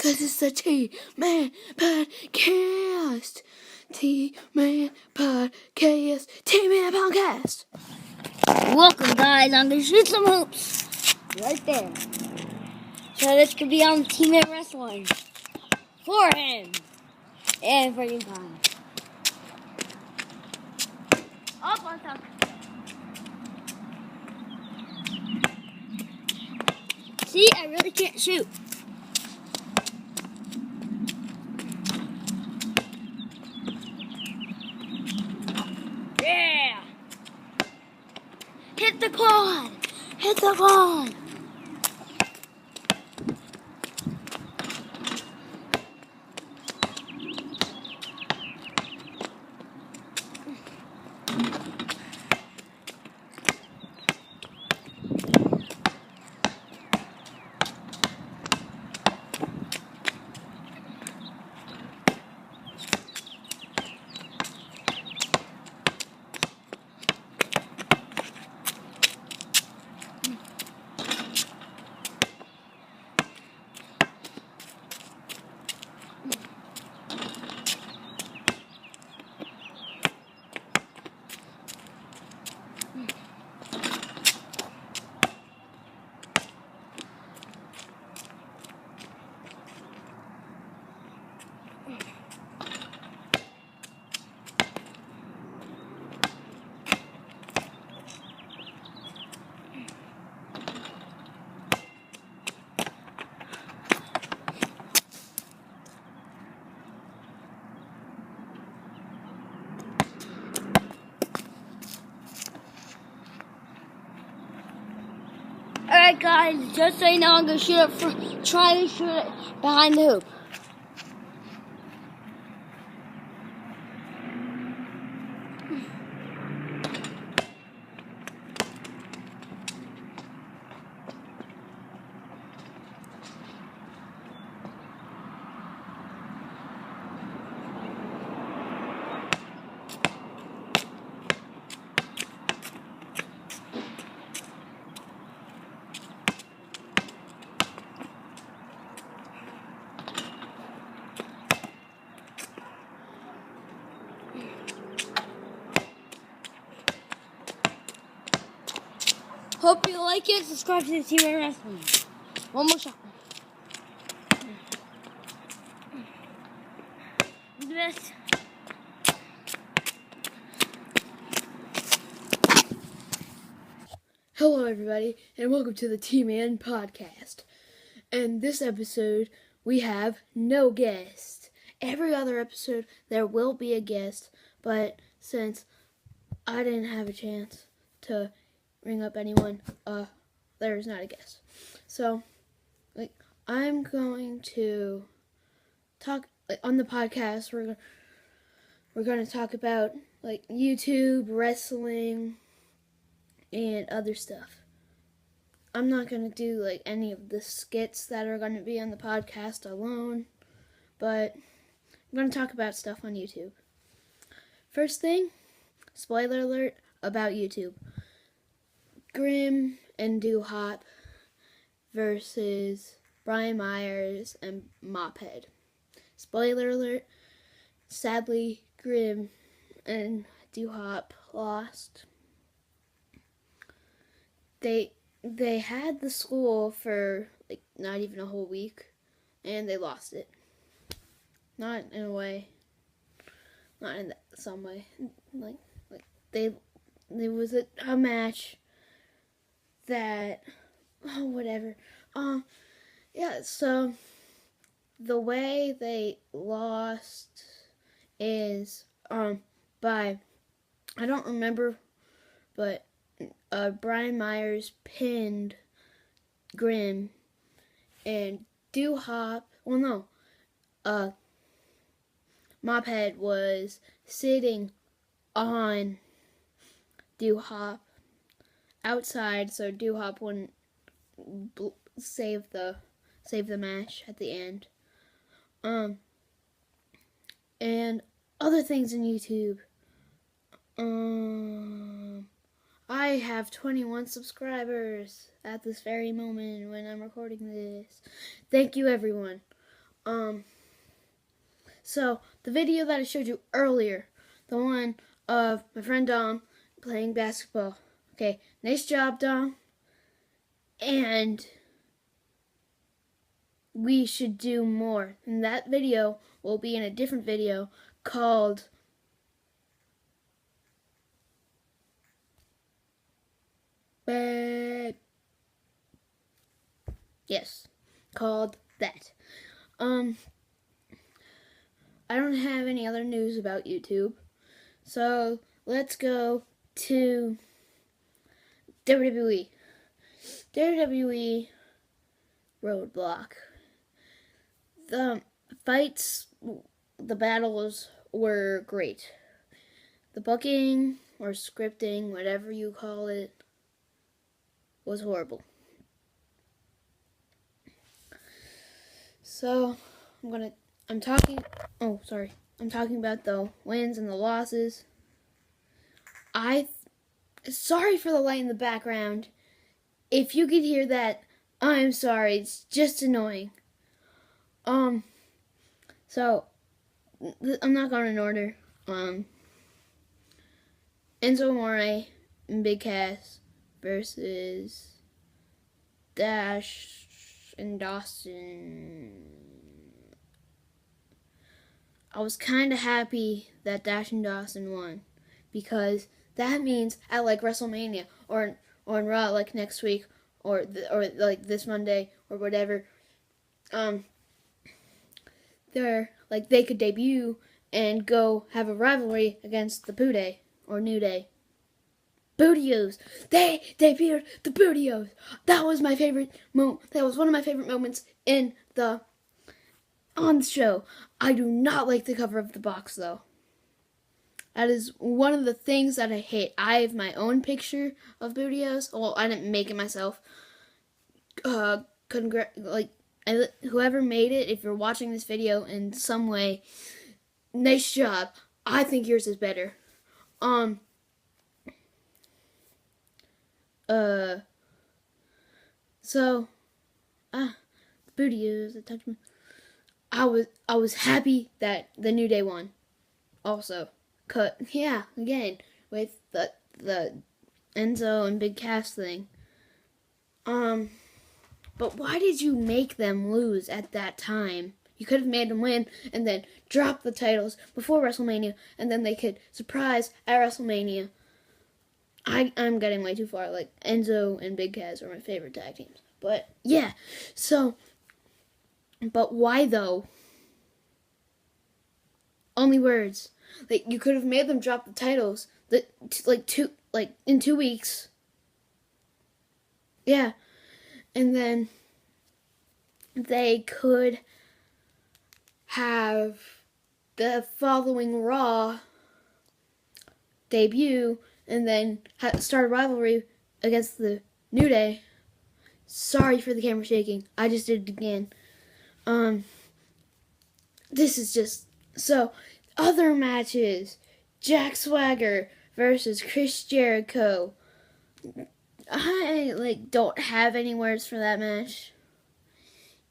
'cause it's the T-Man Podcast. T-Man Podcast. T-Man Podcast. Welcome, guys. I'm gonna shoot some hoops right there. So this could be on T-Man Wrestling for him and for you guys. Up on top. See, I really can't shoot. Yeah. Hit the quad. Hit the quad. Alright, guys, just so you know, I'm gonna try to shoot it behind the hoop. Hope you like it. Subscribe to the T-Man Wrestling. One more shot. Do this. Hello, everybody, and welcome to the T-Man Podcast. In this episode, we have no guest. Every other episode, there will be a guest, but since I didn't have a chance to ring up anyone, there's not a guest. So, I'm going to talk on the podcast. We're going to talk about YouTube, wrestling, and other stuff. I'm not going to do any of the skits that are going to be on the podcast alone, but I'm going to talk about stuff on YouTube. First thing, spoiler alert about YouTube. Grim and Doo-Hop versus Brian Myers and Mophead. Spoiler alert, sadly, Grim and Doo-Hop lost. They had the school for not even a whole week, and they lost it. Not in a way, not in some way. There was a match that whatever. Yeah. So the way they lost is by, I don't remember, but Brian Myers pinned Grim, and Doo-Hop, Mophead was sitting on Doo-Hop outside, so Doo-Hop wouldn't save the match at the end. And other things in YouTube. I have 21 subscribers at this very moment when I'm recording this. Thank you, everyone. So the video that I showed you earlier, the one of my friend Dom playing basketball. Okay, nice job, Dom. And we should do more. And that video will be in a different video called yes, called that. I don't have any other news about YouTube. So let's go to WWE. WWE Roadblock. The fights, the battles were great. The booking or scripting, whatever you call it, was horrible. So I'm talking about the wins and the losses. Sorry for the light in the background. If you could hear that, I'm sorry. It's just annoying. So I'm not going in order. Enzo Amore and Big Cass versus Dash and Dawson. I was kind of happy that Dash and Dawson won because that means at like WrestleMania or on Raw like next week or like this Monday or whatever, they're like they could debut and go have a rivalry against the Booty or New Day. Bootios. They debuted the Bootios. That was my favorite That was one of my favorite moments on the show. I do not like the cover of the box though. That is one of the things that I hate. I have my own picture of Bootios. Well, I didn't make it myself. Whoever made it, if you're watching this video in some way, nice job. I think yours is better. Bootios, it touched me. I was happy that the New Day won. Also, again with the Enzo and Big Cass thing. But why did you make them lose at that time? You could have made them win and then drop the titles before WrestleMania, and then they could surprise at WrestleMania. I'm getting way too far. Like, Enzo and Big Cass are my favorite tag teams. But yeah, but why though? Only words. Like, you could have made them drop the titles in 2 weeks. Yeah. And then they could have the following Raw debut and then start a rivalry against the New Day. Sorry for the camera shaking. I just did it again. This is just so. Other matches: Jack Swagger versus Chris Jericho. I don't have any words for that match.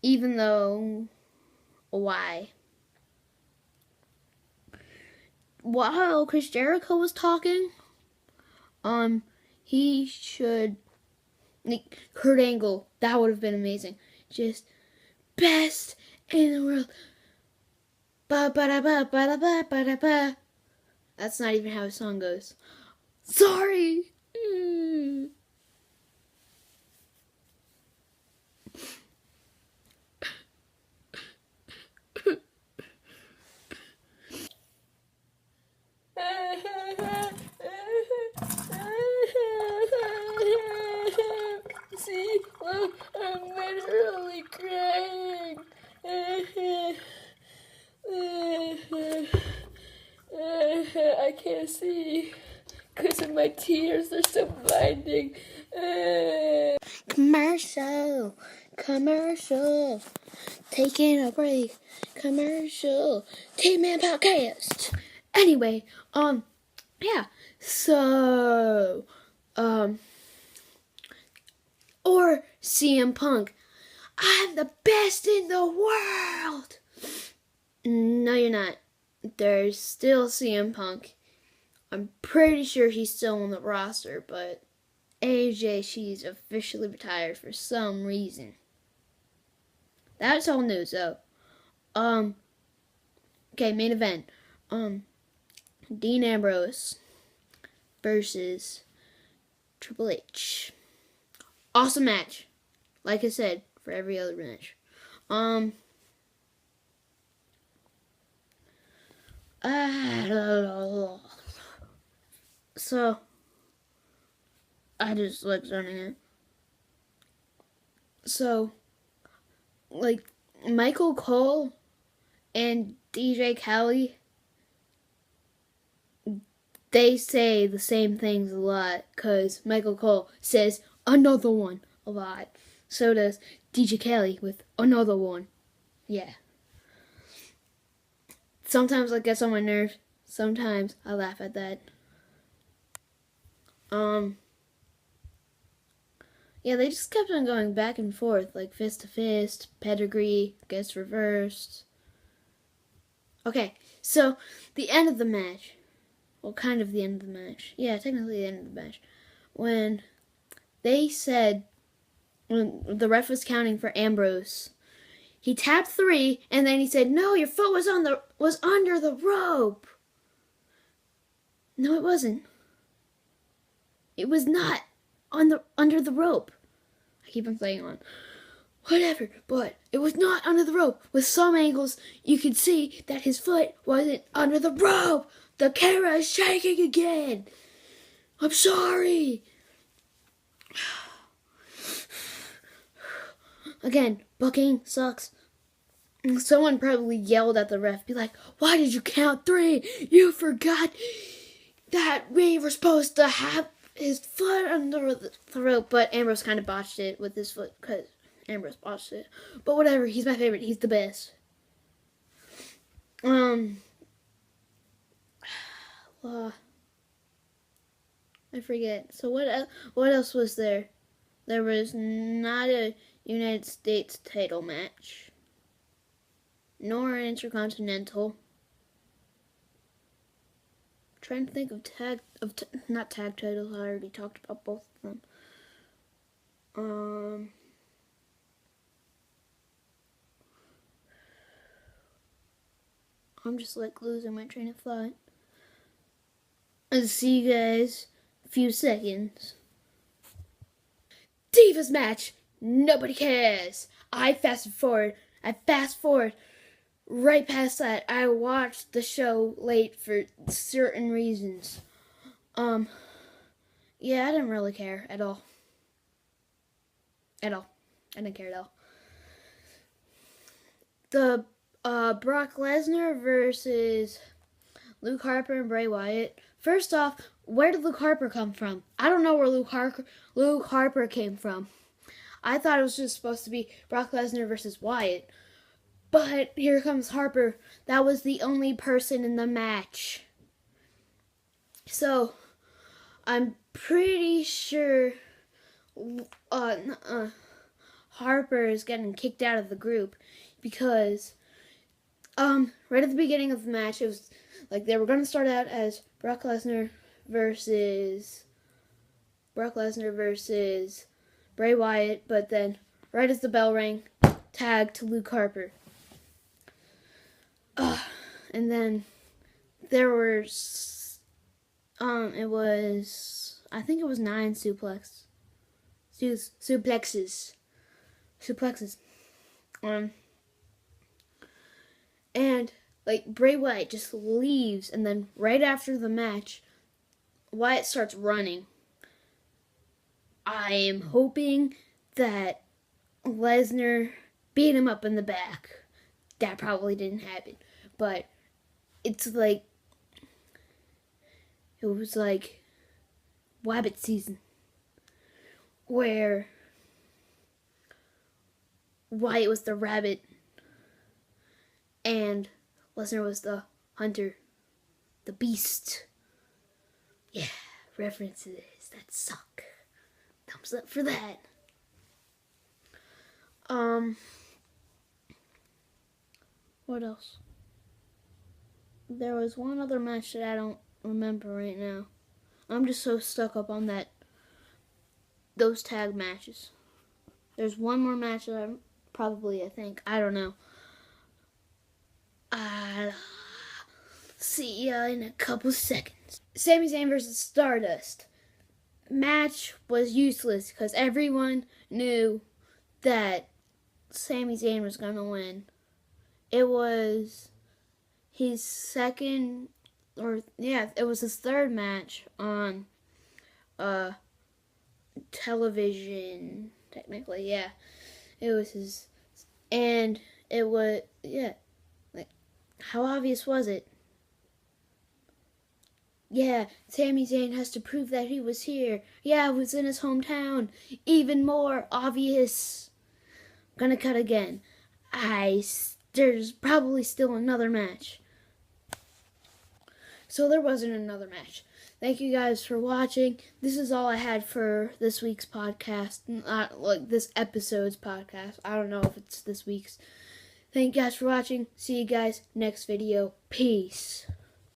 Even though, why? While Chris Jericho was talking, he should Kurt Angle. That would have been amazing. Just best in the world. Ba ba da ba ba da ba ba da ba. That's not even how a song goes. Sorry. See, look, I'm literally crying. I can't see because of my tears. They're so blinding. Commercial. Taking a break. Commercial. T-Man Podcast. Anyway, yeah. So, or CM Punk. I'm the best in the world. No, you're not. There's still CM Punk. I'm pretty sure he's still on the roster, but AJ, she's officially retired for some reason. That's all news, though. Okay, main event. Dean Ambrose versus Triple H. Awesome match. Like I said, for every other match. So, I just like starting it. So, like, Michael Cole and DJ Kelly, they say the same things a lot, because Michael Cole says another one a lot. So does DJ Kelly with another one. Yeah. Sometimes that gets on my nerves. Sometimes I laugh at that. Yeah, they just kept on going back and forth, like fist to fist, pedigree, gets reversed. Okay, so the end of the match. Well, kind of the end of the match. Yeah, technically the end of the match. When they said, when the ref was counting for Ambrose, he tapped 3, and then he said, "No, your foot was under the rope." No, it wasn't. It was not under the rope. I keep on saying on. Whatever, but it was not under the rope. With some angles, you could see that his foot wasn't under the rope. The camera is shaking again. I'm sorry. Again, booking sucks. Someone probably yelled at the ref, be like, "Why did you count 3? You forgot that we were supposed to have his foot under the rope." But Ambrose kind of botched it with his foot, because Ambrose botched it. But whatever, he's my favorite. He's the best. I forget. So what else was there? There was not a United States title match, nor an Intercontinental. I'm trying to think of not tag titles. I already talked about both of them. I'm just like losing my train of thought. I'll see you guys in a few seconds. Divas match. Nobody cares. I fast forward right past that. I watched the show late for certain reasons. Yeah, I didn't really care at all. I didn't care at all. The Brock Lesnar versus Luke Harper and Bray Wyatt. First off, where did Luke Harper come from? I don't know where Luke Harper came from. I thought it was just supposed to be Brock Lesnar versus Wyatt. But here comes Harper. That was the only person in the match. So, I'm pretty sure Harper is getting kicked out of the group, because right at the beginning of the match, it was like they were going to start out as Brock Lesnar versus Bray Wyatt, but then right as the bell rang, tag to Luke Harper. And then there was I think it was 9 suplexes. And like Bray Wyatt just leaves, and then right after the match, Wyatt starts running. I am hoping that Lesnar beat him up in the back. That probably didn't happen, but it's like it was like Wabbit season, where Wyatt was the rabbit and Lesnar was the hunter, the beast. Yeah, references that suck. Thumbs up for that. What else? there was one other match that I don't remember right now. I'm just so stuck up on those tag matches. There's one more match that I think. I don't know. I'll see ya in a couple seconds. Sami Zayn versus Stardust. Match was useless because everyone knew that Sami Zayn was going to win. It was his it was his third match on television, technically, yeah. It was his, and it was, yeah, like, how obvious was it? Yeah, Sami Zayn has to prove that he was here. Yeah, it was in his hometown. Even more obvious. Gonna cut again. There's probably still another match. So there wasn't another match. Thank you guys for watching. This is all I had for this week's podcast. This episode's podcast. I don't know if it's this week's. Thank you guys for watching. See you guys next video. Peace.